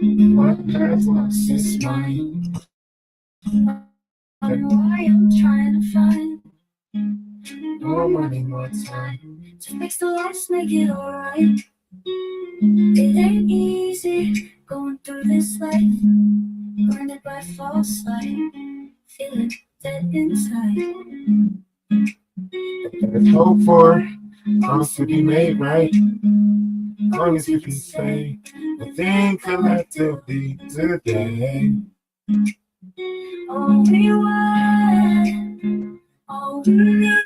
What earth lost its mind? Why I'm trying to find more money, more time to fix the loss, make it alright. It ain't easy going through this life, blinded by false light, feeling dead inside. There's hope for wrongs to be made right, as long as we can say the thing collectively today. All we want, all we need,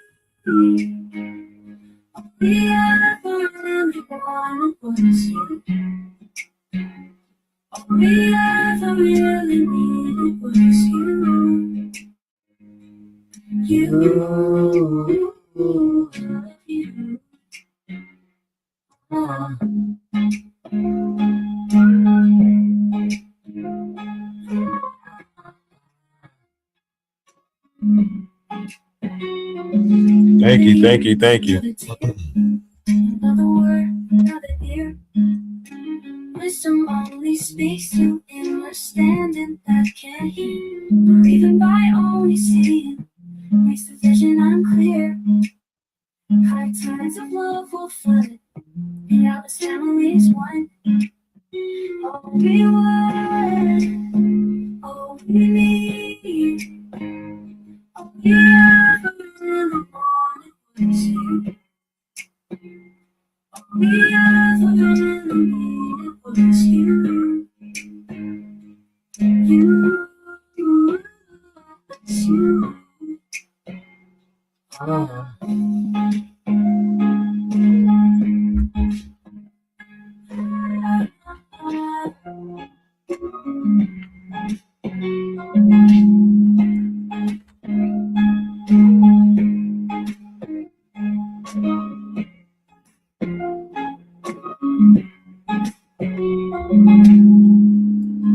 all we ever really wanted was you. All we ever really needed was you. You, you. Thank you, thank you, thank you. Another word, another ear. Wisdom only speaks to understanding that can't hear. Or even by only seeing makes the vision unclear. High tides of love will flood, and now this family is one. All we want, all we need, all we ever really wanted was you. All we ever really needed was you. You, it's you.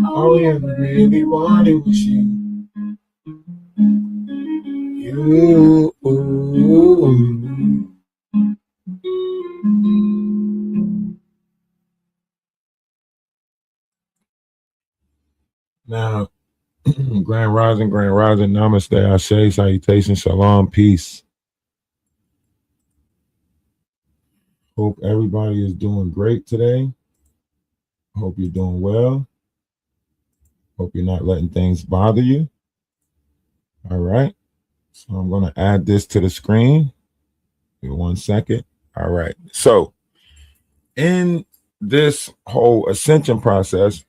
All we ever really wanted was you. You. Now, Grand Rising, Namaste, Ashe, salutation, shalom, peace. Hope everybody is doing great today. Hope you're doing well. Hope you're not letting things bother you. All right. So I'm going to add this to the screen. Give me 1 second. All right. So in this whole ascension process,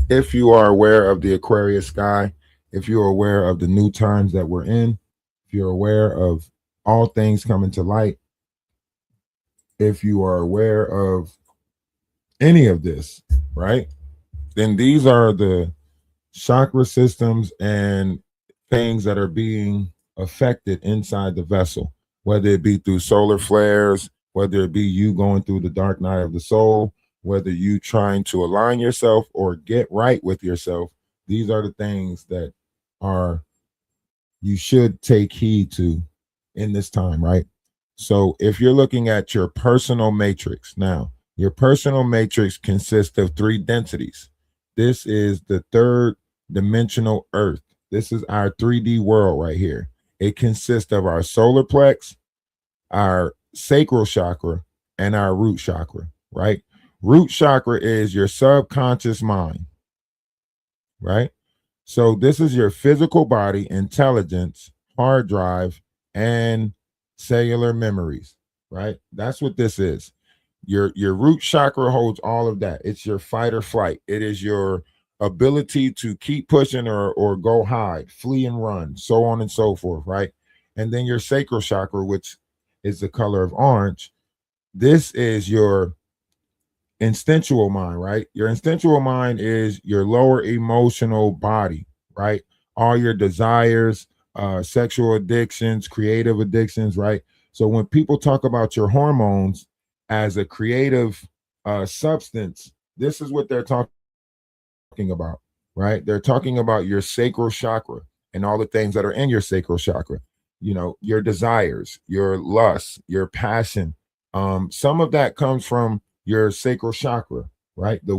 if you are aware of the Aquarius sky, if you're aware of the new times that we're in, if you're aware of all things coming to light, if you are aware of any of this, right, then these are the chakra systems and things that are being affected inside the vessel, whether it be through solar flares, whether it be you going through the dark night of the soul, whether you trying to align yourself or get right with yourself. These are the things that are you should take heed to in this time, right? So if you're looking at your personal matrix now, your personal matrix consists of 3 densities. This is the 3rd dimensional earth. This is our 3D world right here. It consists of our solar plex, our sacral chakra, and our root chakra, right? Root chakra is your subconscious mind, right? So this is your physical body, intelligence, hard drive, and cellular memories, right? That's what this is. Your root chakra holds all of that. It's your fight or flight. It is your ability to keep pushing or go hide, flee and run, so on and so forth, right? And then your sacral chakra, which is the color of orange. This is your instinctual mind, right? Your instinctual mind is your lower emotional body, right? All your desires, sexual addictions, creative addictions, right? So when people talk about your hormones as a creative substance, this is what they're talking about, right? They're talking about your sacral chakra and all the things that are in your sacral chakra. You know, your desires, your lust, your passion. Some of that comes from your sacral chakra, right? The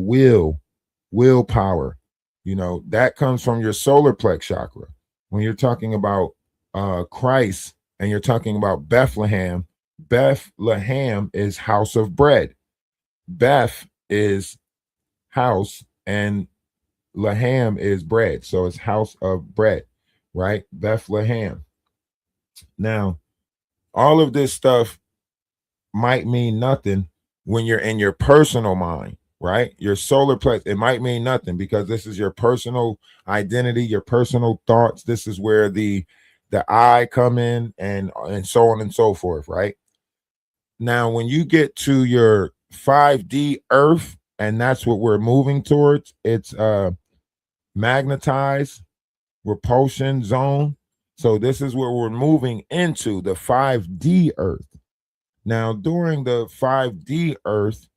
willpower, that comes from your solar plex chakra. When you're talking about Christ and you're talking about Bethlehem, Bethlehem is house of bread. Beth is house and Laham is bread. So it's house of bread, right? Bethlehem. Now, all of this stuff might mean nothing when you're in your personal mind, right? Your solar plex, it might mean nothing because this is your personal identity, your personal thoughts. This is where the I come in and so on and so forth, right? Now, when you get to your 5D earth, and that's what we're moving towards, it's magnetized repulsion zone. So this is where we're moving into the 5D earth. Now, during the 5D earth,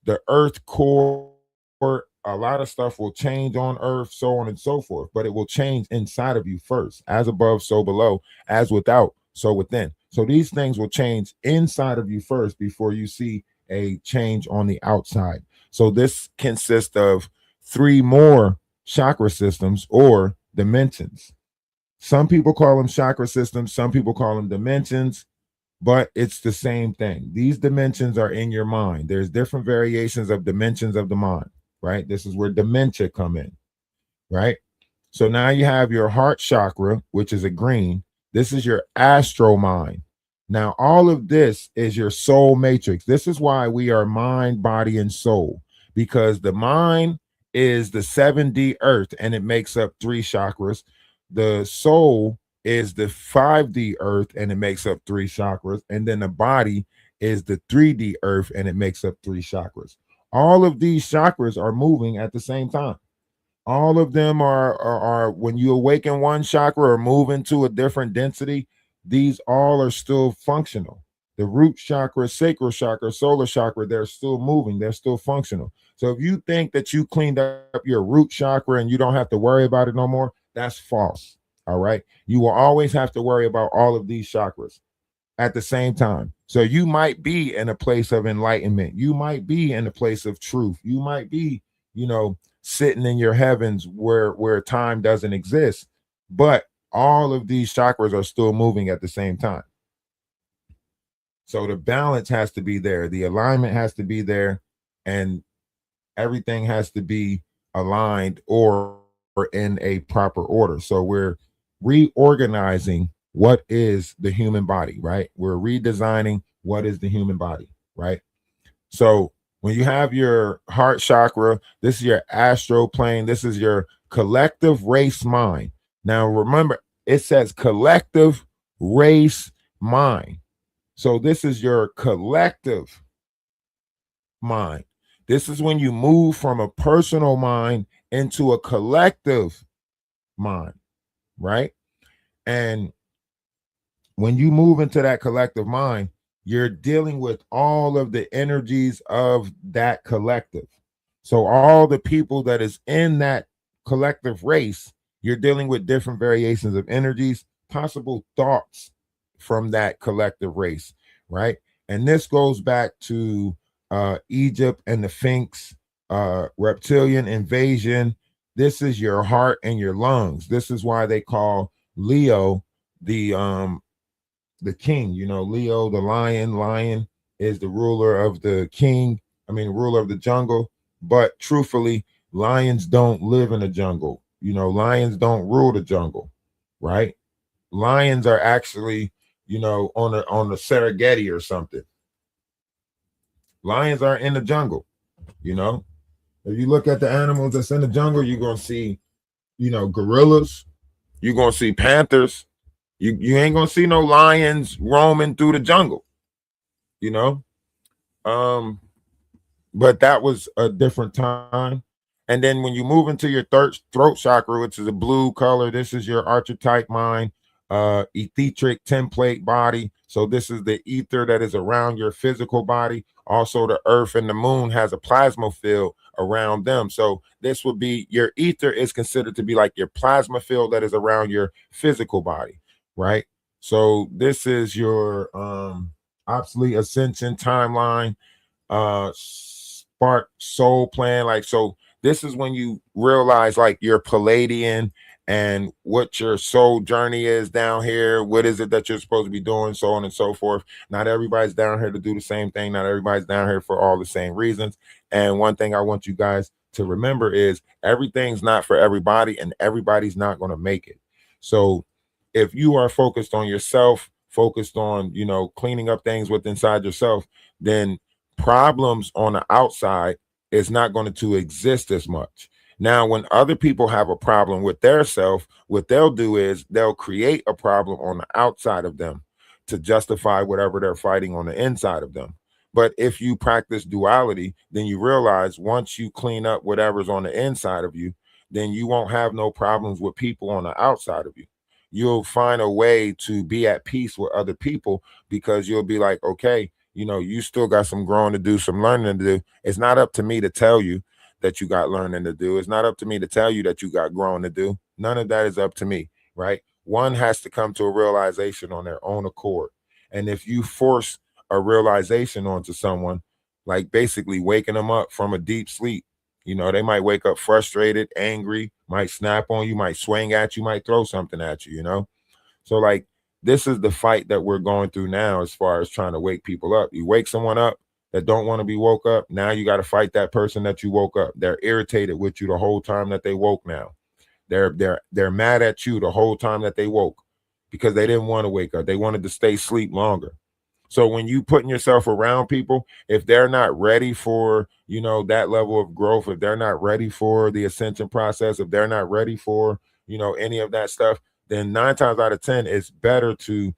the earth core, a lot of stuff will change on earth, so on and so forth, but it will change inside of you first. As above, so below, as without, so within. So these things will change inside of you first before you see a change on the outside. So this consists of three more chakra systems or dimensions. Some people call them chakra systems, some people call them dimensions, but it's the same thing. These dimensions are in your mind. There's different variations of dimensions of the mind, right? This is where dementia come in, right? So now you have your heart chakra, which is a green. This is your astro mind. Now, all of this is your soul matrix. This is why we are mind, body, and soul, because the mind is the 7D earth and it makes up three chakras. The soul is the 5D earth and it makes up three chakras. And then the body is the 3D earth and it makes up three chakras. All of these chakras are moving at the same time. All of them are when you awaken one chakra or move into a different density, these all are still functional. The root chakra, sacral chakra, solar chakra, they're still moving, they're still functional. So if you think that you cleaned up your root chakra and you don't have to worry about it no more, that's false. All right. You will always have to worry about all of these chakras at the same time. So you might be in a place of enlightenment. You might be in a place of truth. You might be, sitting in your heavens where time doesn't exist. But all of these chakras are still moving at the same time. So the balance has to be there. The alignment has to be there. And everything has to be aligned or in a proper order. So we're reorganizing what is the human body, right? We're redesigning what is the human body, right? So when you have your heart chakra, this is your astral plane, this is your collective race mind. Now remember, it says collective race mind. So this is your collective mind. This is when you move from a personal mind into a collective mind, right? And when you move into that collective mind, you're dealing with all of the energies of that collective. So all the people that is in that collective race, you're dealing with different variations of energies, possible thoughts from that collective race, right? And this goes back to Egypt and the Sphinx, reptilian invasion. This is your heart and your lungs. This is why they call Leo the king. Leo the lion is the ruler of the king, ruler of the jungle. But truthfully, lions don't live in the jungle. Lions don't rule the jungle, right? Lions are actually, on the Serengeti or something. Lions are in the jungle. you know if you look at the animals that's in the jungle, you're gonna see, gorillas, you're gonna see panthers. You ain't gonna see no lions roaming through the jungle, you know. Um, but that was a different time. And then when you move into your throat chakra, which is a blue color, this is your archetype mind, etheric template body. So this is the ether that is around your physical body. Also, the earth and the moon has a plasma field around them. So this would be your ether is considered to be like your plasma field that is around your physical body, right? So this is your obsolete ascension timeline, spark soul plan. Like, so this is when you realize like your Palladian and what your soul journey is down here. What is it that you're supposed to be doing, so on and so forth. Not everybody's down here to do the same thing. Not everybody's down here for all the same reasons. And one thing I want you guys to remember is everything's not for everybody, and everybody's not going to make it. So if you are focused on yourself, focused on, cleaning up things with inside yourself, then problems on the outside is not going to exist as much. Now, when other people have a problem with their self, what they'll do is they'll create a problem on the outside of them to justify whatever they're fighting on the inside of them. But if you practice duality, then you realize once you clean up whatever's on the inside of you, then you won't have no problems with people on the outside of you. You'll find a way to be at peace with other people because you'll be like, okay, you still got some growing to do, some learning to do. It's not up to me to tell you that you got learning to do. It's not up to me to tell you that you got growing to do. None of that is up to me, right? One has to come to a realization on their own accord. And if you force a realization onto someone, like basically waking them up from a deep sleep, they might wake up frustrated, angry, might snap on you, might swing at you, might throw something at you. So like this is the fight that we're going through now as far as trying to wake people up. You wake someone up that don't want to be woke up. Now you got to fight that person that you woke up. They're irritated with you the whole time that they woke now. They're mad at you the whole time that they woke because they didn't want to wake up. They wanted to stay asleep longer. So when you putting yourself around people, if they're not ready for, that level of growth, if they're not ready for the ascension process, if they're not ready for, any of that stuff, then 9 times out of 10, it's better to,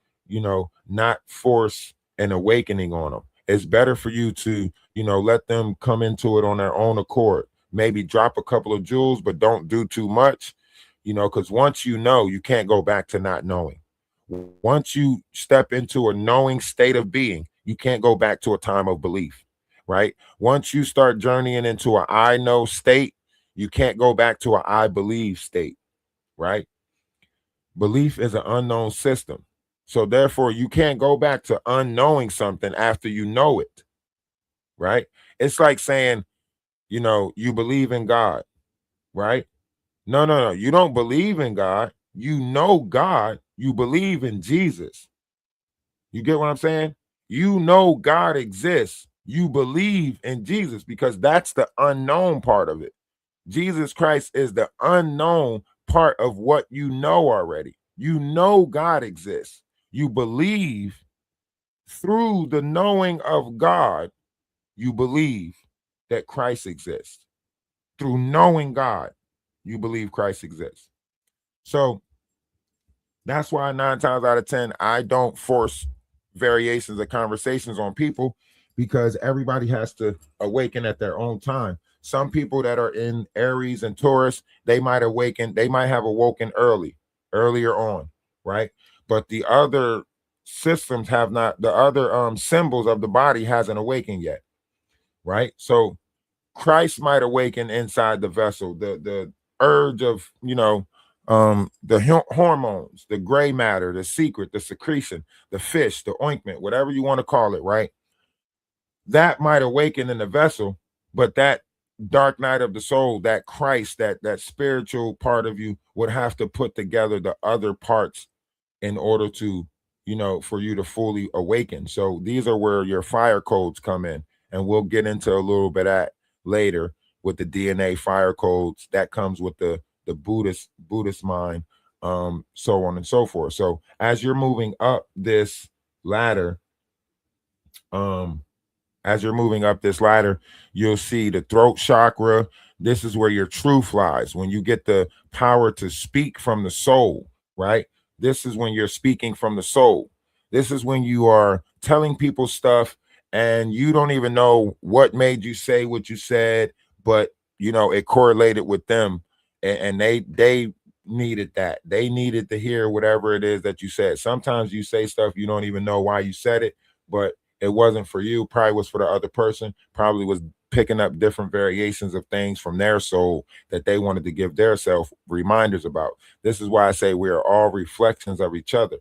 not force an awakening on them. It's better for you to, let them come into it on their own accord. Maybe drop a couple of jewels, but don't do too much, because once you can't go back to not knowing. Once you step into a knowing state of being, you can't go back to a time of belief, right? Once you start journeying into an I know state, you can't go back to an I believe state, right? Belief is an unknown system. So therefore, you can't go back to unknowing something after you know it, right? It's like saying, you believe in God, right? No. You don't believe in God. You know God. You believe in Jesus. You get what I'm saying? You know God exists. You believe in Jesus because that's the unknown part of it. Jesus Christ is the unknown part of what you know already. You know God exists. You believe through the knowing of God, you believe that Christ exists. Through knowing God, you believe Christ exists. So that's why 9 times out of 10, I don't force variations of conversations on people because everybody has to awaken at their own time. Some people that are in Aries and Taurus, they might have awoken earlier on, right? But the other systems have not, the other symbols of the body hasn't awakened yet, right? So Christ might awaken inside the vessel, the urge of, the hormones, the gray matter, the secret, the secretion, the fish, the ointment, whatever you want to call it, right? That might awaken in the vessel, but that dark night of the soul, that Christ, that spiritual part of you would have to put together the other parts in order to, for you to fully awaken. So these are where your fire codes come in, and we'll get into a little bit at later with the DNA fire codes that comes with the Buddhist mind, so on and so forth. So as you're moving up this ladder, you'll see the throat chakra. This is where your truth lies. When you get the power to speak from the soul, right? This is when you're speaking from the soul. This is when you are telling people stuff and you don't even know what made you say what you said, but it correlated with them, and they needed that. They needed to hear whatever it is that you said. Sometimes you say stuff you don't even know why you said it, but it wasn't for you, probably was for the other person, probably was picking up different variations of things from their soul that they wanted to give their self reminders about. This is why I say we are all reflections of each other,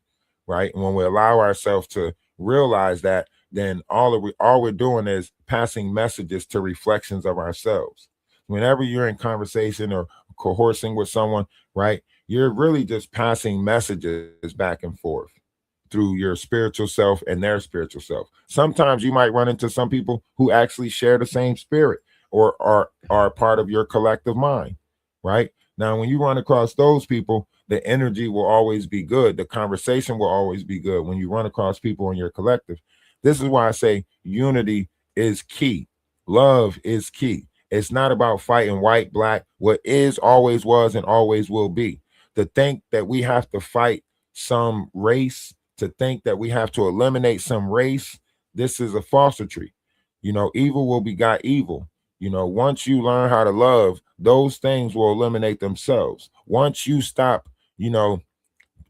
right? And when we allow ourselves to realize that, then all we're doing is passing messages to reflections of ourselves. Whenever you're in conversation or coercing with someone, right, you're really just passing messages back and forth through your spiritual self and their spiritual self. Sometimes you might run into some people who actually share the same spirit or are part of your collective mind, right? Now, when you run across those people, the energy will always be good. The conversation will always be good when you run across people in your collective. This is why I say unity is key. Love is key. It's not about fighting white, black, what is, always was, and always will be. To think that we have to fight some race, to think that we have to eliminate some race, this is a falsity. Evil will begot evil. Once you learn how to love, those things will eliminate themselves. Once you stop, you know,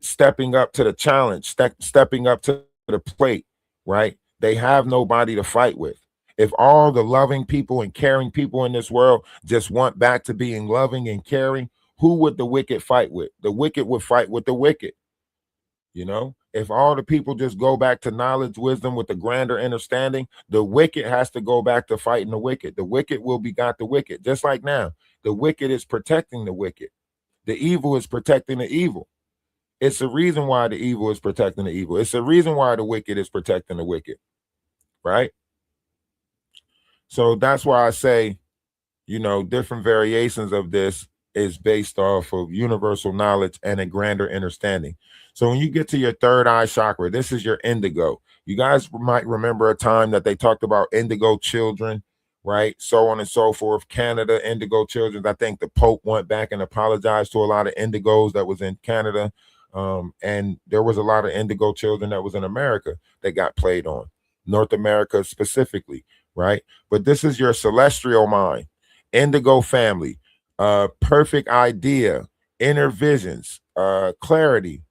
stepping up to the challenge, stepping up to the plate, right? They have nobody to fight with. If all the loving people and caring people in this world just want back to being loving and caring, who would the wicked fight with? The wicked would fight with the wicked. If all the people just go back to knowledge, wisdom with the grander understanding, the wicked has to go back to fighting the wicked. The wicked will begot the wicked. Just like now, the wicked is protecting the wicked. The evil is protecting the evil. It's the reason why the evil is protecting the evil. It's the reason why the wicked is protecting the wicked, right? So that's why I say, different variations of this is based off of universal knowledge and a grander understanding. So when you get to your third eye chakra, this is your indigo. You guys might remember a time that they talked about indigo children, right? So on and so forth. Canada, indigo children. I think the Pope went back and apologized to a lot of indigos that was in Canada. And there was a lot of indigo children that was in America that got played on, North America specifically, right? But this is your celestial mind, indigo family, perfect idea, inner visions, clarity,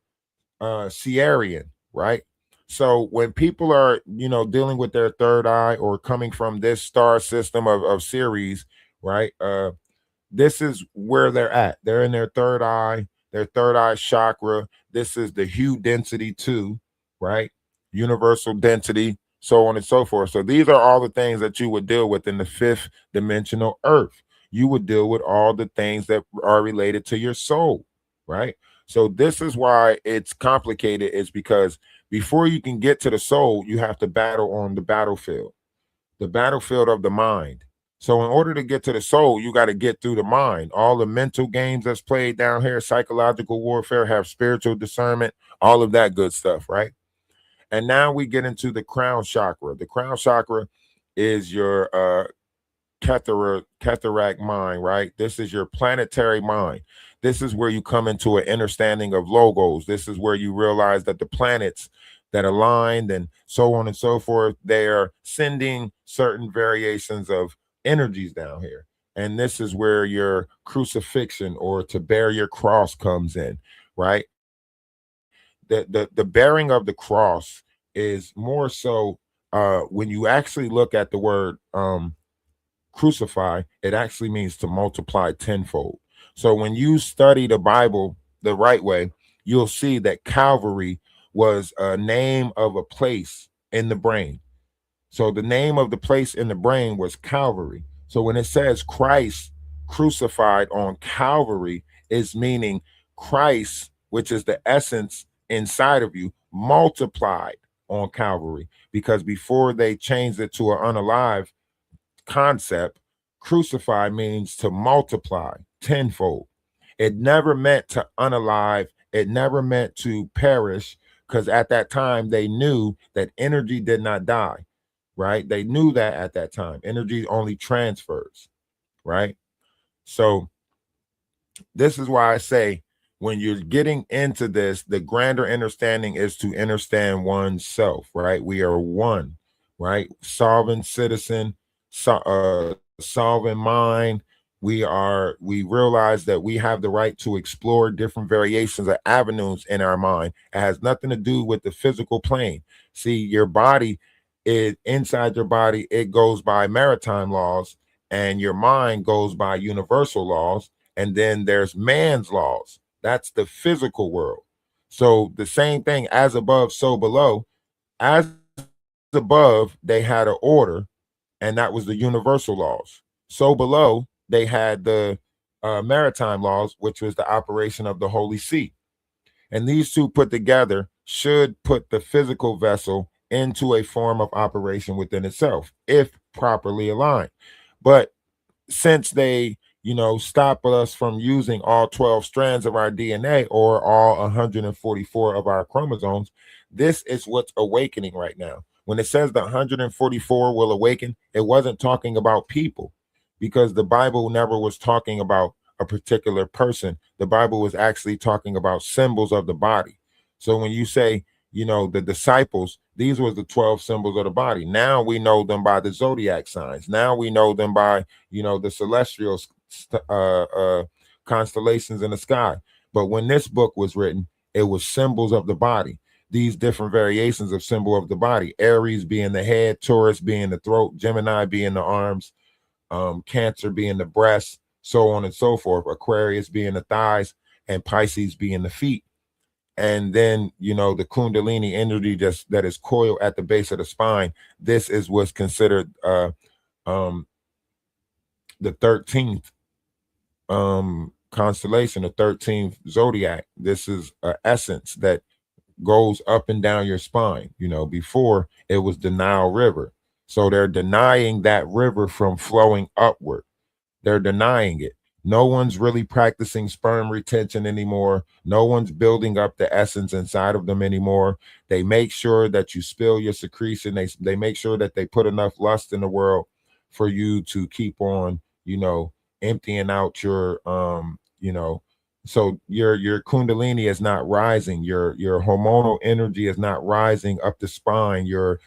Sierrian, right? So when people are, dealing with their third eye or coming from this star system of series, right? This is where they're at. They're in their third eye chakra. This is the hue density two, right? Universal density, so on and so forth. So these are all the things that you would deal with in the fifth dimensional earth. You would deal with all the things that are related to your soul, right? So this is why it's complicated, is because before you can get to the soul, you have to battle on the battlefield of the mind. So in order to get to the soul, you got to get through the mind. All the mental games that's played down here, psychological warfare, have spiritual discernment, all of that good stuff, right? And now we get into the crown chakra. The crown chakra is your cataract mind, right? This is your planetary mind. This is where you come into an understanding of logos. This is where you realize that the planets that aligned and so on and so forth, they are sending certain variations of energies down here. And this is where your crucifixion or to bear your cross comes in, right? The bearing of the cross is more so when you actually look at the word crucify, it actually means to multiply tenfold. So when you study the Bible the right way, you'll see that Calvary was a name of a place in the brain. So the name of the place in the brain was Calvary. So when it says Christ crucified on Calvary, is meaning Christ, which is the essence inside of you, multiplied on Calvary. Because before they changed it to an unalive concept, crucify means to multiply tenfold. It never meant to unalive, it never meant to perish, because at that time they knew that energy did not die, right? They knew that at that time. Energy only transfers, right? So this is why I say when you're getting into this, the grander understanding is to understand oneself, right? We are one, right? Sovereign citizen, sovereign mind. We realize that we have the right to explore different variations of avenues in our mind. It has nothing to do with the physical plane. See, your body is inside your body, it goes by maritime laws, and your mind goes by universal laws, and then there's man's laws. That's the physical world. So the same thing, as above, so below. As above, above they had an order, and that was the universal laws. So below they had the maritime laws, which was the operation of the Holy See. And these two put together should put the physical vessel into a form of operation within itself, if properly aligned. But since they, stop us from using all 12 strands of our DNA or all 144 of our chromosomes, this is what's awakening right now. When it says the 144 will awaken, it wasn't talking about people, because the Bible never was talking about a particular person. The Bible was actually talking about symbols of the body. So when you say, the disciples, these were the 12 symbols of the body. Now we know them by the zodiac signs. Now we know them by, the celestial constellations in the sky. But when this book was written, it was symbols of the body. These different variations of symbol of the body: Aries being the head, Taurus being the throat, Gemini being the arms, Cancer being the breast, so on and so forth, Aquarius being the thighs, and Pisces being the feet. And then, the Kundalini energy just that is coiled at the base of the spine. This is what's considered um the 13th constellation, the 13th zodiac. This is an essence that goes up and down your spine. Before it was the Nile River. So they're denying that river from flowing upward. They're denying it. No one's really practicing sperm retention anymore. No one's building up the essence inside of them anymore. They make sure that you spill your secretion. They make sure that they put enough lust in the world for you to keep on, emptying out your so your kundalini is not rising. Your hormonal energy is not rising up the spine. Your,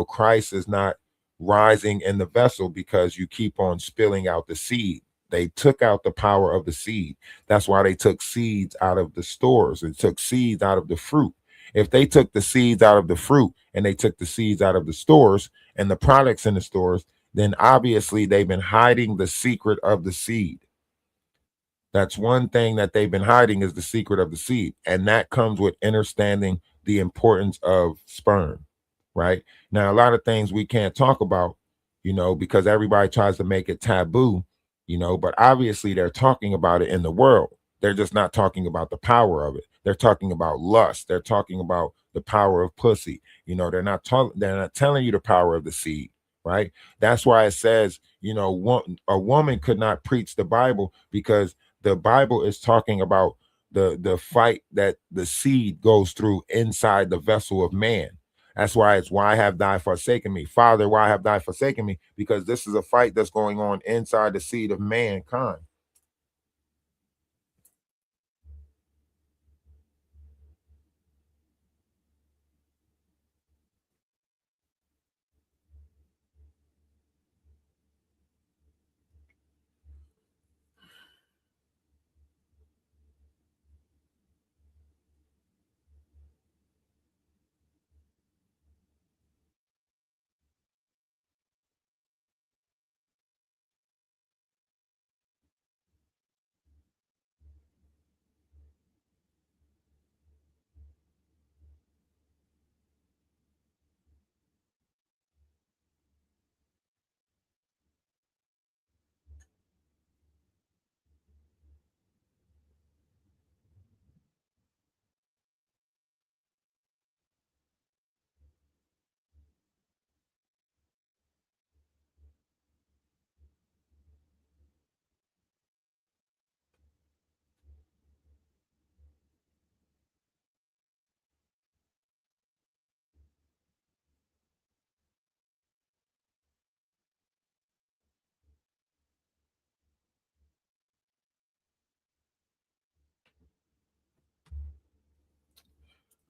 Christ is not rising in the vessel, because you keep on spilling out the seed. They took out the power of the seed. That's why they took seeds out of the stores. They took seeds out of the fruit. If they took the seeds out of the fruit and they took the seeds out of the stores and the products in the stores, then obviously they've been hiding the secret of the seed. That's one thing that they've been hiding, is the secret of the seed. And that comes with understanding the importance of sperm, right? Now, a lot of things we can't talk about, because everybody tries to make it taboo, but obviously they're talking about it in the world. They're just not talking about the power of it. They're talking about lust. They're talking about the power of pussy. They're not telling you the power of the seed, right? That's why it says, a woman could not preach the Bible, because the Bible is talking about the fight that the seed goes through inside the vessel of man. That's why it's, why have thou forsaken me? Father, why have thou forsaken me? Because this is a fight that's going on inside the seed of mankind.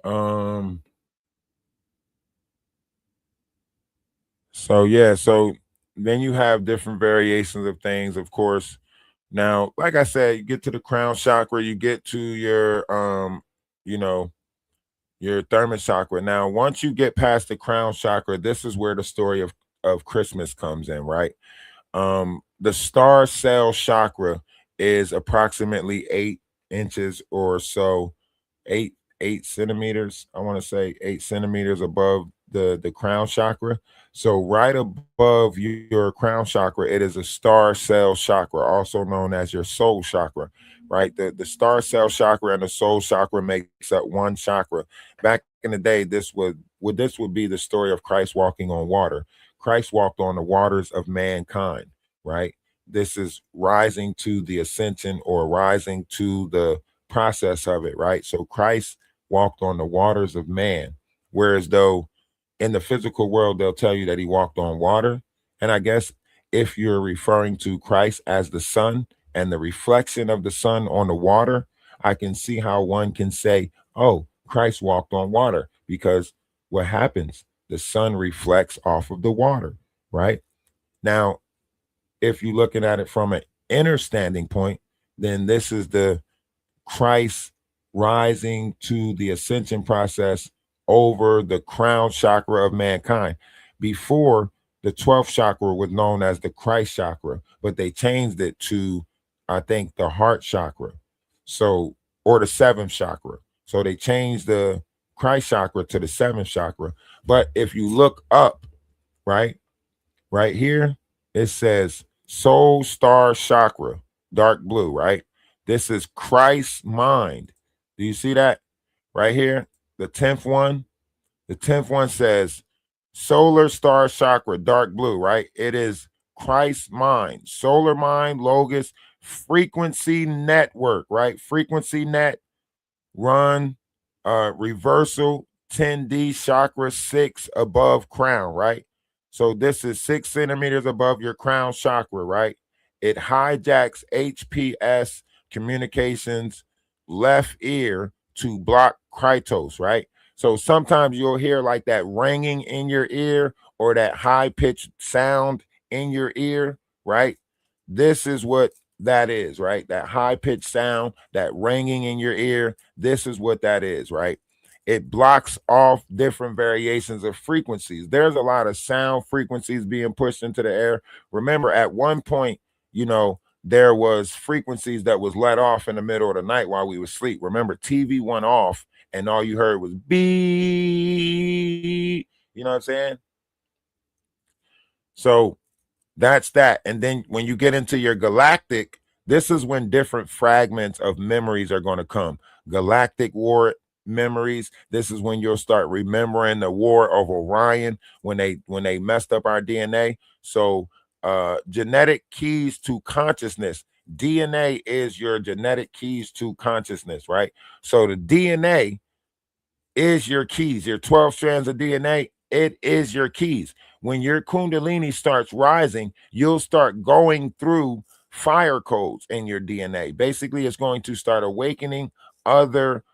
Um, so yeah, so then you have different variations of things, of course. Now, like I said, you get to the crown chakra, you get to you know, your thermos chakra. Now, once you get past the crown chakra, this is where the story of Christmas comes in, right? The star cell chakra is approximately 8 inches or so, eight centimeters. I want to say 8 centimeters above the crown chakra. So right above your crown chakra, it is a star cell chakra, also known as your soul chakra, right? The star cell chakra and the soul chakra makes up one chakra. Back in the day, this would be the story of Christ walking on water. Christ walked on the waters of mankind, right? This is rising to the ascension or rising to the process of it, right? So Christ walked on the waters of man, whereas though in the physical world they'll tell you that he walked on water. And I guess if you're referring to Christ as the sun and the reflection of the sun on the water, I can see how one can say, oh, Christ walked on water, because what happens? The sun reflects off of the water, right? Now, if you're looking at it from an inner standing point, then this is the Christ rising to the ascension process over the crown chakra of mankind. Before, the 12th chakra was known as the Christ chakra, but they changed it to, I think, the heart chakra. So, or the 7th chakra. So they changed the Christ chakra to the 7th chakra. But if you look up, right, right here, it says soul star chakra, dark blue, right? This is Christ's mind. Do you see that right here? The 10th one. The 10th one says solar star chakra, dark blue, right? It is Christ's mind, solar mind, logos, frequency network, right? Frequency net, run, reversal, 10D chakra 6 above crown, right? So this is 6 centimeters above your crown chakra, right? It hijacks HPS communications left ear to block Krytos, right? So sometimes you'll hear like that ringing in your ear or that high pitched sound in your ear, right? This is what that is, right? That high pitched sound, that ringing in your ear. This is what that is, right? It blocks off different variations of frequencies. There's a lot of sound frequencies being pushed into the air. Remember, at one point, there was frequencies that was let off in the middle of the night while we was asleep. Remember, TV went off and all you heard was beep. You know what I'm saying? So that's that. And then when you get into your galactic, this is when different fragments of memories are going to come. Galactic war memories. This is when you'll start remembering the war of Orion when they messed up our DNA. So genetic keys to consciousness. DNA is your genetic keys to consciousness, right? So the DNA is your keys. Your 12 strands of DNA, it is your keys. When your Kundalini starts rising, you'll start going through fire codes in your DNA. Basically, it's going to start awakening other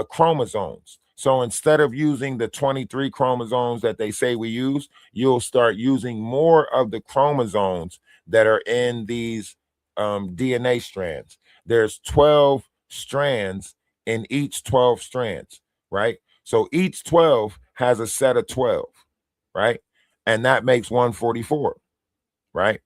chromosomes. So instead of using the 23 chromosomes that they say we use, you'll start using more of the chromosomes that are in these DNA strands. There's 12 strands in each 12 strands, right? So each 12 has a set of 12, right? And that makes 144, right?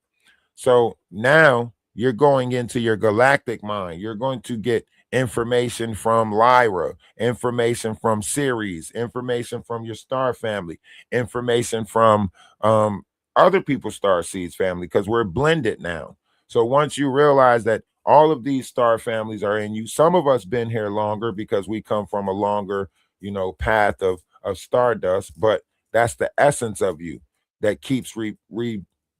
So now you're going into your galactic mind. You're going to get information from Lyra, information from Ceres, information from your star family, information from other people's star seeds family, because we're blended now. So once you realize that all of these star families are in you, some of us been here longer because we come from a longer, path of stardust, but that's the essence of you that keeps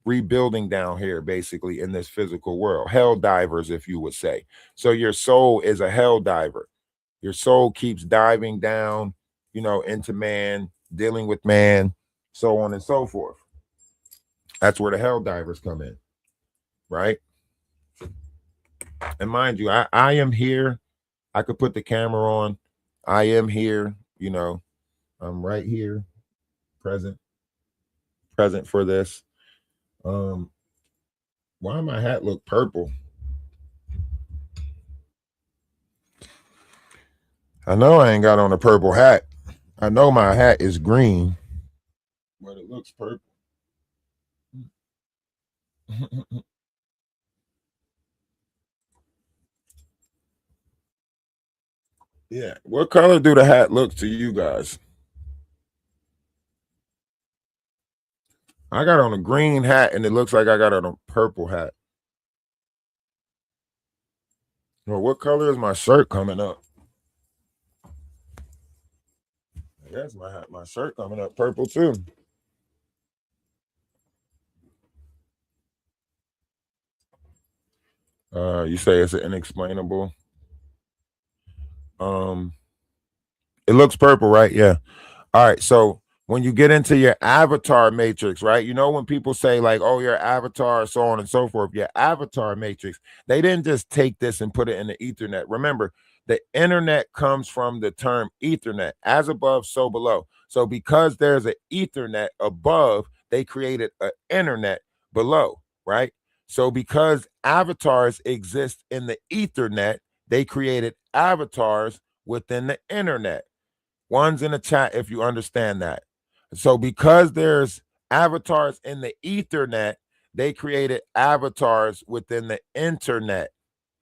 rebuilding down here, basically, in this physical world. Hell divers, if you would say. So your soul is a hell diver. Your soul keeps diving down, into man, dealing with man, so on and so forth. That's where the hell divers come in, right? And mind you, I am here. I could put the camera on. I am here, I'm right here, present, present for this. Um, why my hat look purple? I know I ain't got on a purple hat. I know my hat is green, but it looks purple. Yeah. What color do the hat look to you guys? I got on a green hat and it looks like I got on a purple hat. Well, what color is my shirt coming up? I guess my shirt coming up purple too. You say it's inexplainable. Um, it looks purple, right? Yeah. All right. So when you get into your avatar matrix, right? You know, when people say, like, oh, your avatar, so on and so forth, your avatar matrix, they didn't just take this and put it in the Ethernet. Remember, the internet comes from the term Ethernet, as above, so below. So because there's an Ethernet above, they created an internet below, right? So because avatars exist in the Ethernet, they created avatars within the internet. One's in the chat if you understand that. So because there's avatars in the Ethernet, they created avatars within the internet,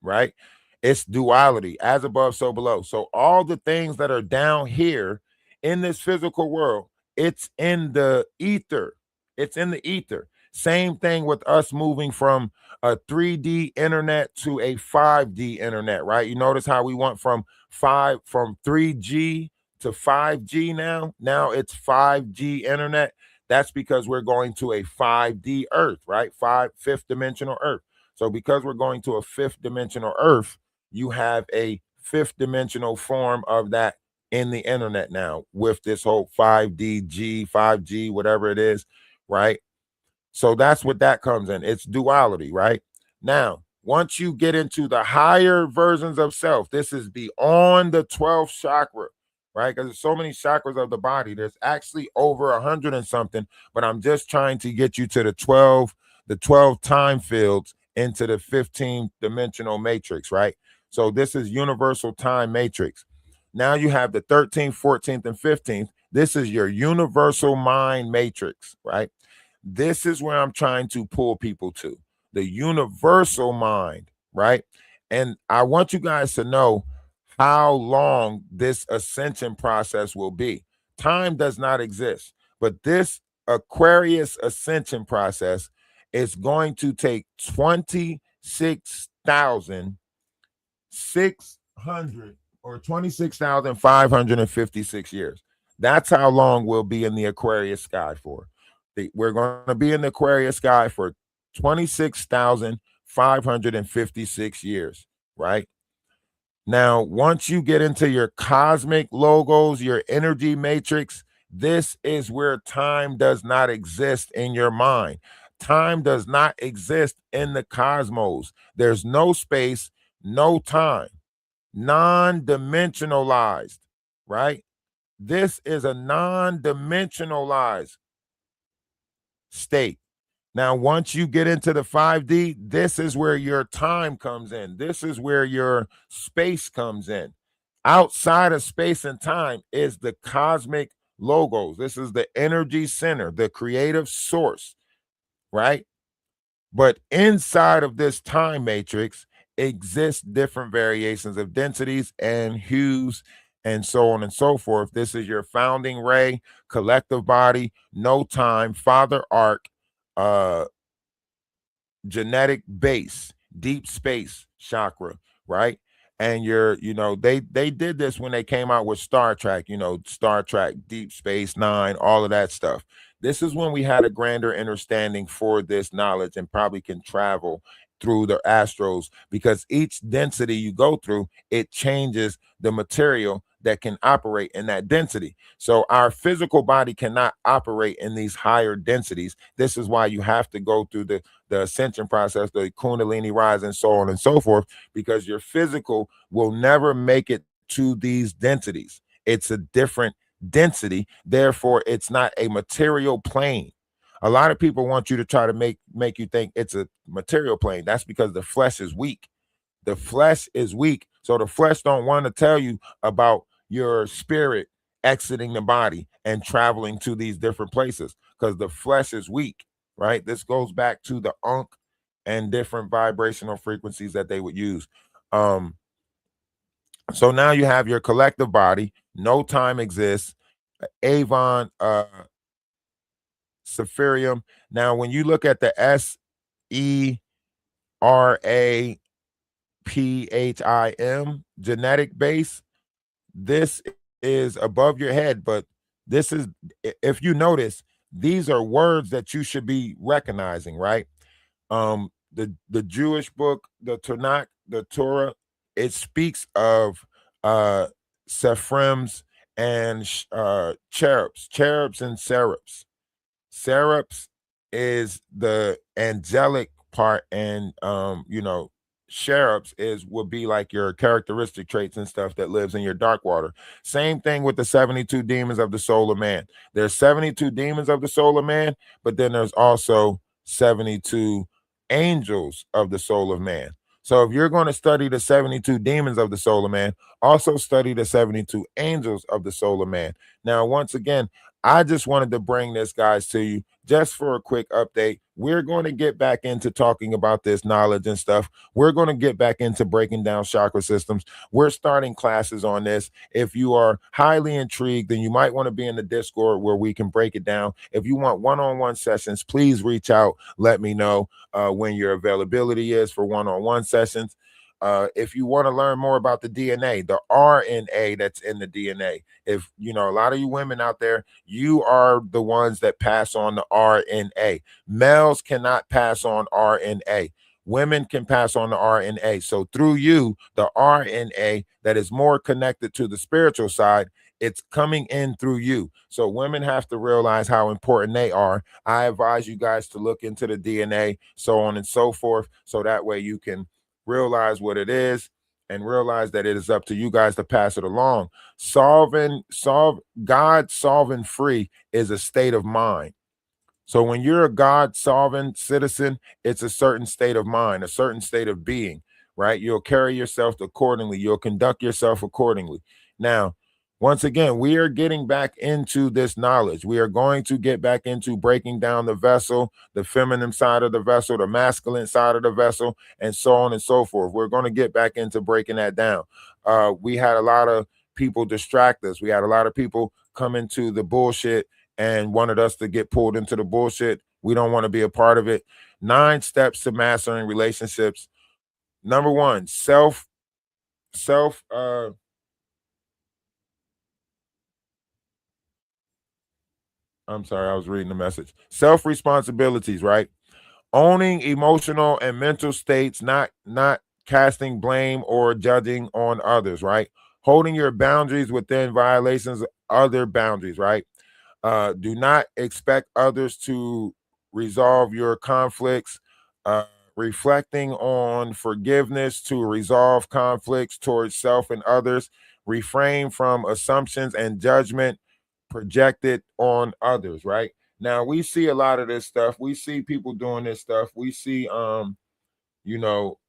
right? It's duality, as above, so below. So all the things that are down here in this physical world, it's in the ether. It's in the ether. Same thing with us moving from a 3D internet to a 5D internet, right? You notice how we went from 3G to 5G now. Now it's 5G internet. That's because we're going to a 5D Earth, right? Fifth dimensional Earth. So because we're going to a fifth dimensional Earth, you have a fifth dimensional form of that in the internet now with this whole 5D, 5G, whatever it is, right? So that's what that comes in. It's duality, right? Now, once you get into the higher versions of self, this is beyond the 12th chakra, right? Because there's so many chakras of the body. There's actually over 100 and something, but I'm just trying to get you to the 12 time fields into the 15th dimensional matrix, right? So this is universal time matrix. Now you have the 13th, 14th, and 15th. This is your universal mind matrix, right? This is where I'm trying to pull people to the universal mind, right? And I want you guys to know how long this ascension process will be. Time does not exist, but this Aquarius ascension process is going to take 26,600 or 26,556 years. That's how long we'll be in the Aquarius sky for. We're going to be in the Aquarius sky for 26,556 years, right? Now, once you get into your cosmic logos, your energy matrix, this is where time does not exist in your mind. Time does not exist in the cosmos. There's no space, no time, non-dimensionalized, right? This is a non-dimensionalized state. Now, once you get into the 5D, this is where your time comes in. This is where your space comes in. Outside of space and time is the cosmic logos. This is the energy center, the creative source, right? But inside of this time matrix exist different variations of densities and hues and so on and so forth. This is your founding ray, collective body, no time, father arc, uh genetic base, deep space chakra, right? And they did this when they came out with Star Trek, Star Trek, Deep Space Nine, all of that stuff. This is when we had a grander understanding for this knowledge and probably can travel through the astros, because each density you go through, it changes the material that can operate in that density. So our physical body cannot operate in these higher densities. This is why you have to go through the ascension process, the Kundalini rise, and so on and so forth, because your physical will never make it to these densities. It's a different density. Therefore, it's not a material plane. A lot of people want you to try to make you think it's a material plane. That's because the flesh is weak. The flesh is weak. So the flesh don't want to tell you about your spirit exiting the body and traveling to these different places, because the flesh is weak, right? This goes back to the Ankh and different vibrational frequencies that they would use. So now you have your collective body, no time exists. Avon Saphirium. Now, when you look at the SERAPHIM genetic base, this is above your head, but this is, if you notice, these are words that you should be recognizing, right? The Jewish book, the Tanakh, the Torah, it speaks of Sephims and cherubs and seraphs. Seraphs is the angelic part, and cherubs is would be like your characteristic traits and stuff that lives in your dark water. Same thing with the 72 demons of the soul of man. There's 72 demons of the soul of man, but then there's also 72 angels of the soul of man. So if you're going to study the 72 demons of the soul of man, also study the 72 angels of the soul of man. Now, once again, I just wanted to bring this, guys, to you just for a quick update. We're going to get back into talking about this knowledge and stuff. We're going to get back into breaking down chakra systems. We're starting classes on this. If you are highly intrigued, then you might want to be in the Discord where we can break it down. If you want one-on-one sessions, please reach out. Let me know when your availability is for one-on-one sessions. If you want to learn more about the DNA, the RNA that's in the DNA, if you know, a lot of you women out there, you are the ones that pass on the RNA. Males cannot pass on RNA. Women can pass on the RNA. So through you, the RNA that is more connected to the spiritual side, it's coming in through you. So women have to realize how important they are. I advise you guys to look into the DNA, so on and so forth, so that way you can realize what it is and realize that it is up to you guys to pass it along. God solving free is a state of mind. So when you're a God solving citizen, it's a certain state of mind, a certain state of being, right? You'll carry yourself accordingly. You'll conduct yourself accordingly. Now, once again, we are getting back into this knowledge. We are going to get back into breaking down the vessel, the feminine side of the vessel, the masculine side of the vessel, and so on and so forth. We're going to get back into breaking that down. We had a lot of people distract us. We had a lot of people come into the bullshit and wanted us to get pulled into the bullshit. We don't want to be a part of it. 9 steps to mastering relationships. Number 1, I'm sorry, I was reading the message. Self-responsibilities, right? Owning emotional and mental states, not casting blame or judging on others, right? Holding your boundaries within violations of other boundaries, right? Do not expect others to resolve your conflicts. Uh, Reflecting on forgiveness to resolve conflicts towards self and others. Refrain from assumptions and judgment projected on others, right? Now we see a lot of this stuff. We see people doing this stuff. We see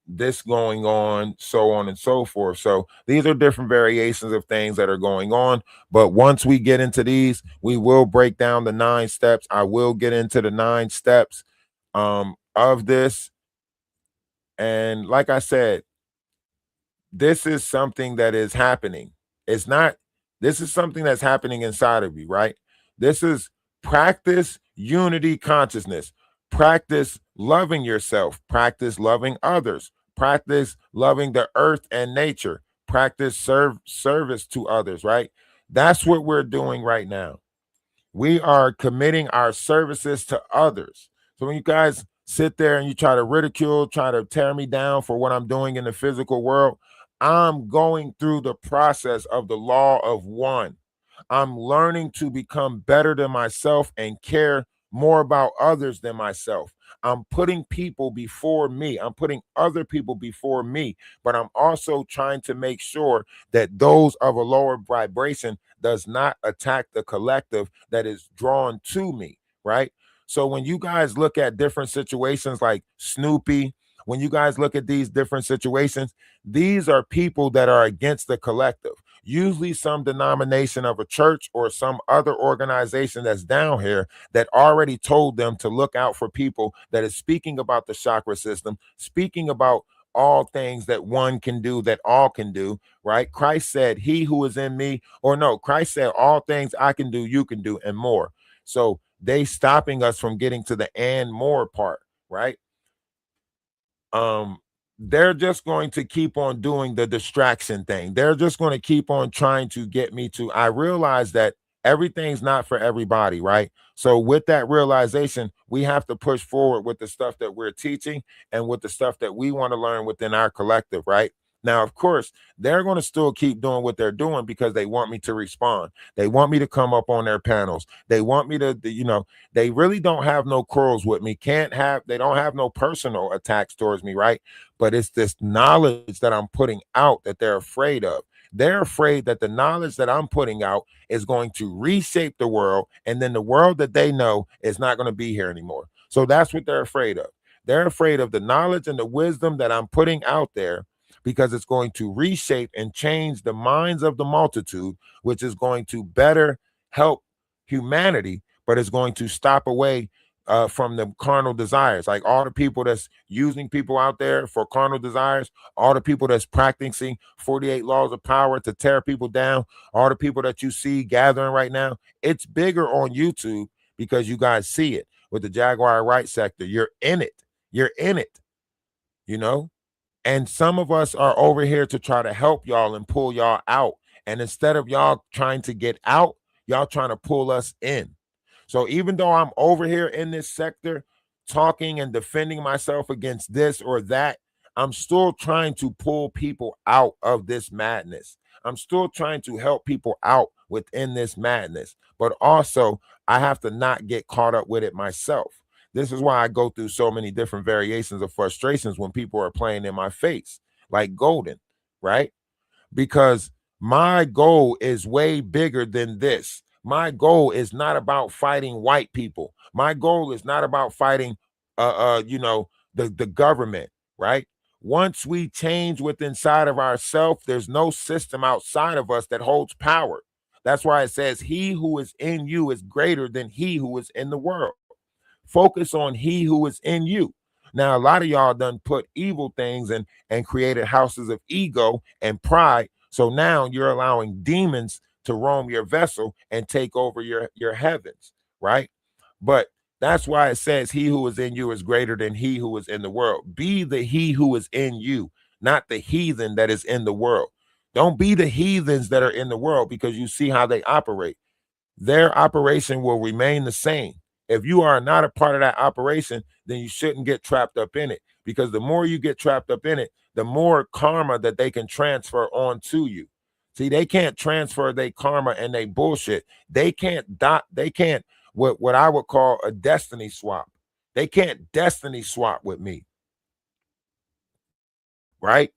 this going on, so on and so forth. So these are different variations of things that are going on. But once we get into these, we will break down the 9 steps. I will get into the 9 steps of this. And like I said, this is something that is happening. It's not, this is something that's happening inside of you, right? This is practice unity consciousness, practice loving yourself, practice loving others, practice loving the earth and nature, practice service to others, right? That's what we're doing right now. We are committing our services to others. So when you guys sit there and you try to ridicule, try to tear me down for what I'm doing in the physical world, I'm going through the process of the law of one. I'm learning to become better than myself and care more about others than myself. I'm putting people before me. I'm putting other people before me, but I'm also trying to make sure that those of a lower vibration does not attack the collective that is drawn to me, right? So when you guys look at different situations like Snoopy, when you guys look at these different situations, these are people that are against the collective, usually some denomination of a church or some other organization that's down here that already told them to look out for people that is speaking about the chakra system, speaking about all things that one can do, that all can do, right? Christ said, he who is in me, or no, Christ said, all things I can do, you can do, and more. So they stopping us from getting to the and more part, right? um they're just going to keep on doing the distraction thing. They're just going to keep on trying to get me to. I realize that everything's not for everybody, right? So with that realization, we have to push forward with the stuff that we're teaching and with the stuff that we want to learn within our collective, right? Now, of course, they're going to still keep doing what they're doing because they want me to respond. They want me to come up on their panels. They want me to, they really don't have no quarrels with me. They don't have no personal attacks towards me, right? But it's this knowledge that I'm putting out that they're afraid of. They're afraid that the knowledge that I'm putting out is going to reshape the world, and then the world that they know is not going to be here anymore. So that's what they're afraid of. They're afraid of the knowledge and the wisdom that I'm putting out there because it's going to reshape and change the minds of the multitude, which is going to better help humanity, but it's going to stop away from the carnal desires. Like all the people that's using people out there for carnal desires, all the people that's practicing 48 laws of power to tear people down, all the people that you see gathering right now, it's bigger on YouTube because you guys see it with the Jaguar right sector. You're in it. You're in it, you know? And some of us are over here to try to help y'all and pull y'all out. And instead of y'all trying to get out, y'all trying to pull us in. So even though I'm over here in this sector talking and defending myself against this or that, I'm still trying to pull people out of this madness. I'm still trying to help people out within this madness. But also, I have to not get caught up with it myself. This is why I go through so many different variations of frustrations when people are playing in my face, like Golden, right? Because my goal is way bigger than this. My goal is not about fighting white people. My goal is not about fighting the government, right? Once we change within inside of ourselves, there's no system outside of us that holds power. That's why it says he who is in you is greater than he who is in the world. Focus on he who is in you. Now, a lot of y'all done put evil things and created houses of ego and pride. So now you're allowing demons to roam your vessel and take over your heavens, right? But that's why it says he who is in you is greater than he who is in the world. Be the he who is in you, not the heathen that is in the world. Don't be the heathens that are in the world because you see how they operate. Their operation will remain the same. If you are not a part of that operation, then you shouldn't get trapped up in it because the more you get trapped up in it, the more karma that they can transfer on to you. See, they can't transfer their karma and they bullshit. They can't what I would call a destiny swap. They can't destiny swap with me, right?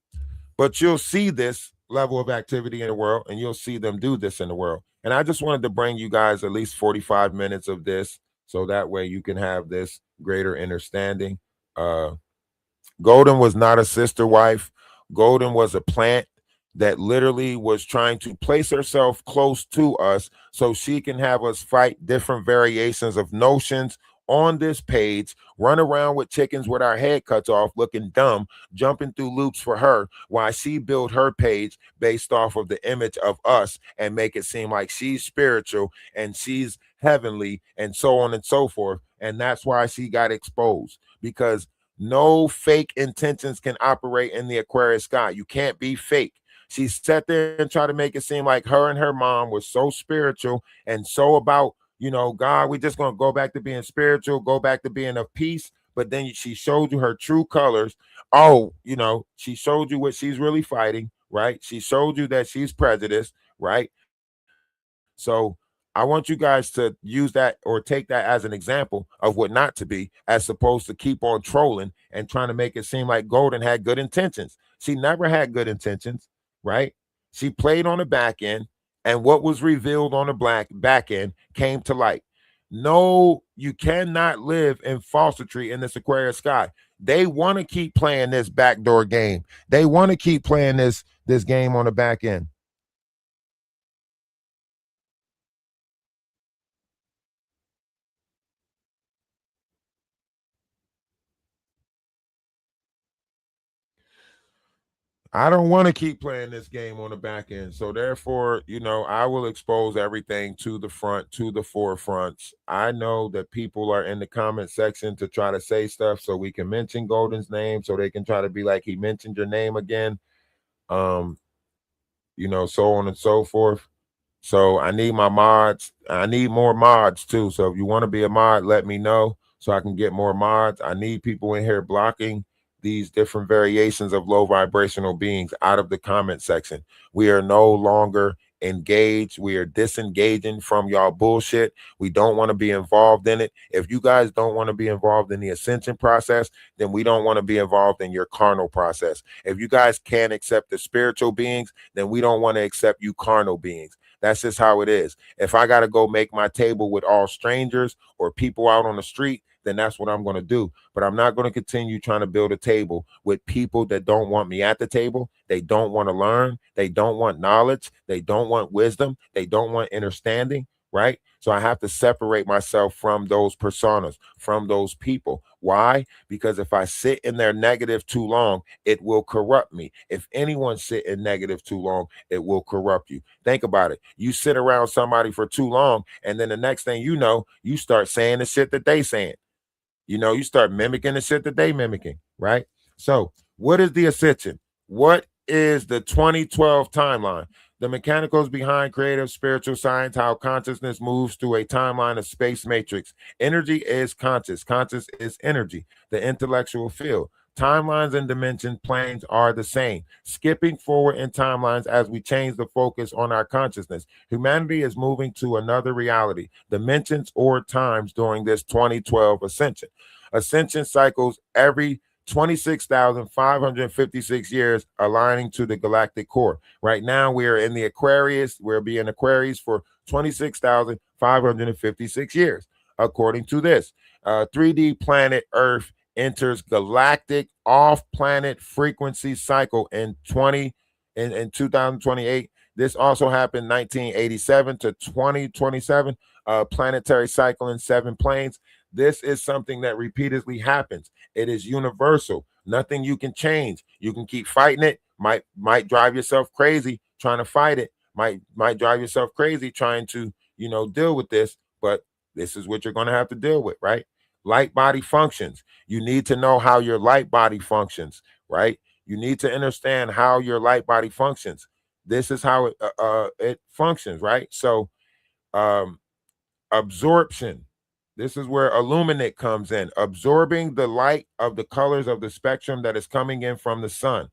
But you'll see this level of activity in the world and you'll see them do this in the world. And I just wanted to bring you guys at least 45 minutes of this so that way you can have this greater understanding. Golden was not a sister wife. Golden was a plant that literally was trying to place herself close to us so she can have us fight different variations of notions on this page, run around with chickens with our head cut off, looking dumb, jumping through loops for her while she built her page based off of the image of us and make it seem like she's spiritual and she's heavenly and so on and so forth. And that's why she got exposed because no fake intentions can operate in the Aquarius sky. You can't be fake. She sat there and tried to make it seem like her and her mom was so spiritual and so about, God, we're just going to go back to being spiritual, go back to being of peace. But then she showed you her true colors. Oh, she showed you what she's really fighting, right? She showed you that she's prejudiced, right? So I want you guys to use that or take that as an example of what not to be, as opposed to keep on trolling and trying to make it seem like Golden had good intentions. She never had good intentions, right? She played on the back end, and what was revealed on the back end came to light. No, you cannot live in falsity in this Aquarius sky. They want to keep playing this backdoor game. They want to keep playing this game on the back end. I don't want to keep playing this game on the back end. So therefore, you know, I will expose everything to the front, to the forefronts. I know that people are in the comment section to try to say stuff so we can mention Golden's name, so they can try to be like, he mentioned your name again. Um, you know, so on and so forth. So I need my mods. I need more mods too. So if you want to be a mod, let me know so I can get more mods. I need people in here blocking these different variations of low vibrational beings out of the comment section. We are no longer engaged. We are disengaging from y'all bullshit. We don't want to be involved in it. If you guys don't want to be involved in the ascension process, then we don't want to be involved in your carnal process. If you guys can't accept the spiritual beings, then we don't want to accept you carnal beings. That's just how it is. If I got to go make my table with all strangers or people out on the street, then that's what I'm going to do. But I'm not going to continue trying to build a table with people that don't want me at the table. They don't want to learn. They don't want knowledge. They don't want wisdom. They don't want understanding. Right. So I have to separate myself from those personas, from those people. Why? Because if I sit in their negative too long, it will corrupt me. If anyone sit in negative too long, it will corrupt you. Think about it. You sit around somebody for too long, and then the next thing you know, you start saying the shit that they saying. You know, you start mimicking the shit that they mimicking, right? So, what is the ascension? What is the 2012 timeline? The mechanicals behind creative spiritual science, how consciousness moves through a timeline of space matrix. Energy is conscious. Conscious is energy, the intellectual field. Timelines and dimension planes are the same, skipping forward in timelines as we change the focus on our consciousness. Humanity is moving to another reality, dimensions or times during this 2012 ascension. Ascension cycles every 26,556 years, aligning to the galactic core. Right now, we are in the Aquarius. We'll be in Aquarius for 26,556 years, according to this. 3D planet Earth enters galactic off-planet frequency cycle in 2028. This also happened 1987 to 2027, planetary cycle in 7 planes. This is something that repeatedly happens. It is universal. Nothing you can change. You can keep fighting it. Might drive yourself crazy trying to fight it. Might drive yourself crazy trying to, you know, deal with this, but this is what you're going to have to deal with, right? Light body functions. You need to know how your light body functions, right? You need to understand how your light body functions. This is how it functions, right? So, um, absorption. This is where illuminate comes in, absorbing the light of the colors of the spectrum that is coming in from the sun.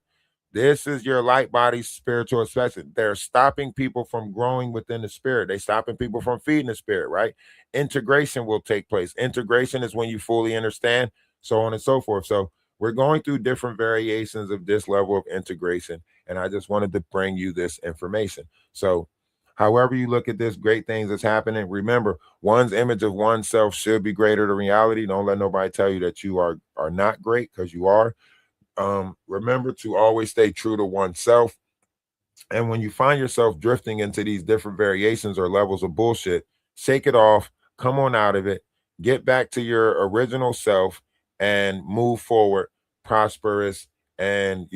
This is your light body spiritual expression. They're stopping people from growing within the spirit. They're stopping people from feeding the spirit, right? Integration will take place. Integration is when you fully understand, so on and so forth. So we're going through different variations of this level of integration. And I just wanted to bring you this information. So however you look at this, great things is happening. Remember, one's image of oneself should be greater than reality. Don't let nobody tell you that you are not great, because you are. Remember to always stay true to oneself. And when you find yourself drifting into these different variations or levels of bullshit, shake it off, come on out of it, get back to your original self, and move forward, prosperous, and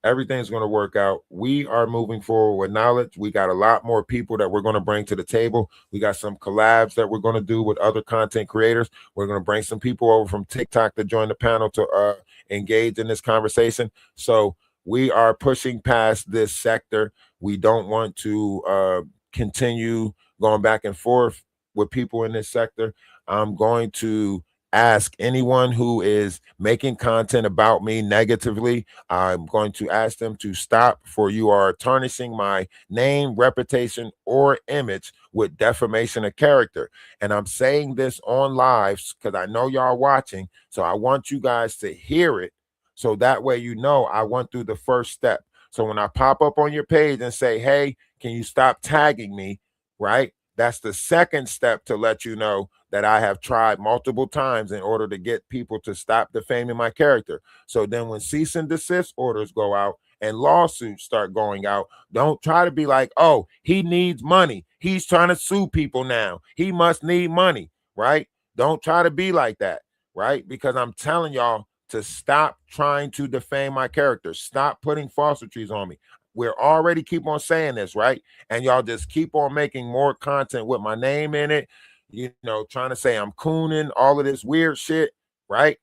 everything's going to work out. We are moving forward with knowledge. We got a lot more people that we're going to bring to the table. We got some collabs that we're going to do with other content creators. We're going to bring some people over from TikTok to join the panel to engage in this conversation. So we are pushing past this sector. We don't want to continue going back and forth with people in this sector. I'm going to ask anyone who is making content about me negatively, I'm going to ask them to stop, for you are tarnishing my name, reputation, or image with defamation of character. And I'm saying this on lives because I know y'all watching, so I want you guys to hear it, so that way I went through the first step. So when I pop up on your page and say, hey, can you stop tagging me, right? That's the second step to let you know that I have tried multiple times in order to get people to stop defaming my character. So then when cease and desist orders go out and lawsuits start going out, don't try to be like, oh, he needs money. He's trying to sue people now. He must need money, right? Don't try to be like that, right? Because I'm telling y'all, to stop trying to defame my character. Stop putting falsities on me. We're already keep on saying this, right? And y'all just keep on making more content with my name in it, you know, trying to say I'm cooning, all of this weird shit, right?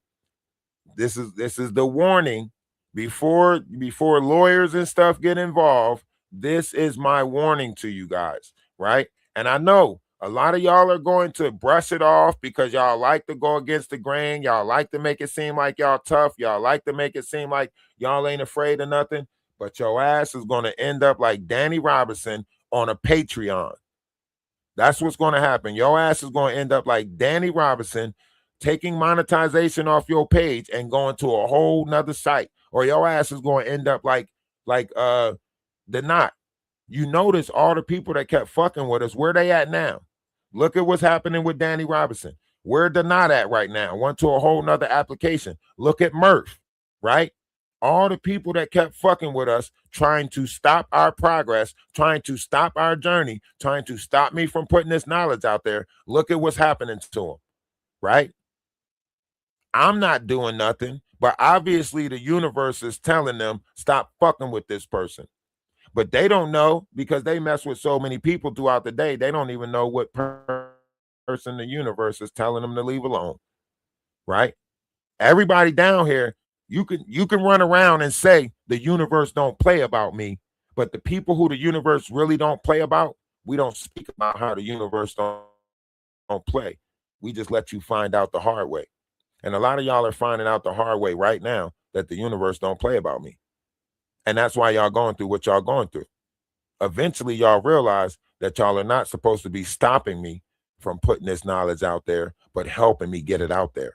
This is the warning before lawyers and stuff get involved. This is my warning to you guys, right? And I know a lot of y'all are going to brush it off because y'all like to go against the grain. Y'all like to make it seem like y'all tough. Y'all like to make it seem like y'all ain't afraid of nothing. But your ass is going to end up like Danny Robinson on a Patreon. That's what's going to happen. Your ass is going to end up like Danny Robinson, taking monetization off your page and going to a whole nother site. Or your ass is going to end up like the Knot. You notice all the people that kept fucking with us, where they at now? Look at what's happening with Danny Robinson. Where the Knot at right now? Went to a whole nother application. Look at Murph, right? All the people that kept fucking with us, trying to stop our progress, trying to stop our journey, trying to stop me from putting this knowledge out there. Look at what's happening to them, right? I'm not doing nothing, but obviously the universe is telling them, stop fucking with this person. But they don't know because they mess with so many people throughout the day. They don't even know what person the universe is telling them to leave alone, right? Everybody down here, you can run around and say the universe don't play about me, but the people who the universe really don't play about, we don't speak about how the universe don't play. We just let you find out the hard way. And a lot of y'all are finding out the hard way right now that the universe don't play about me. And that's why y'all going through what y'all going through. Eventually, y'all realize that y'all are not supposed to be stopping me from putting this knowledge out there, but helping me get it out there.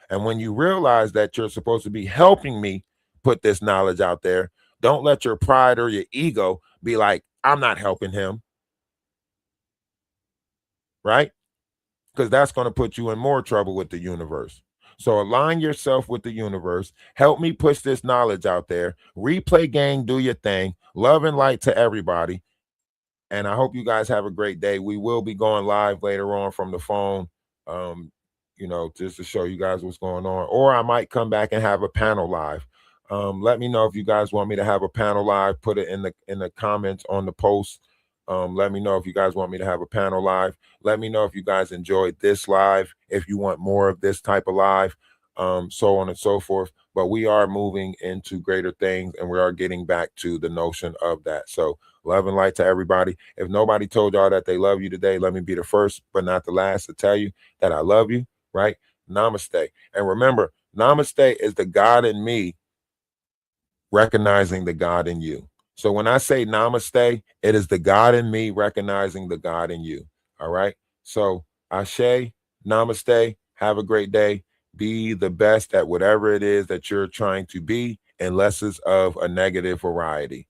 And when you realize that you're supposed to be helping me put this knowledge out there, don't let your pride or your ego be like, I'm not helping him, right? Because that's going to put you in more trouble with the universe. So align yourself with the universe. Help me push this knowledge out there. Replay gang, do your thing. Love and light to everybody. And I hope you guys have a great day. We will be going live later on from the phone, you know, just to show you guys what's going on. Or I might come back and have a panel live. Let me know if you guys want me to have a panel live. Put it in the comments on the post. Let me know if you guys want me to have a panel live. Let me know if you guys enjoyed this live, if you want more of this type of live, so on and so forth. But we are moving into greater things, and we are getting back to the notion of that. So love and light to everybody. If nobody told y'all that they love you today, let me be the first, but not the last, to tell you that I love you, right? Namaste. And remember, namaste is the God in me recognizing the God in you. So when I say namaste, it is the God in me recognizing the God in you. All right. So Ashe, namaste. Have a great day. Be the best at whatever it is that you're trying to be, unless it's of a negative variety.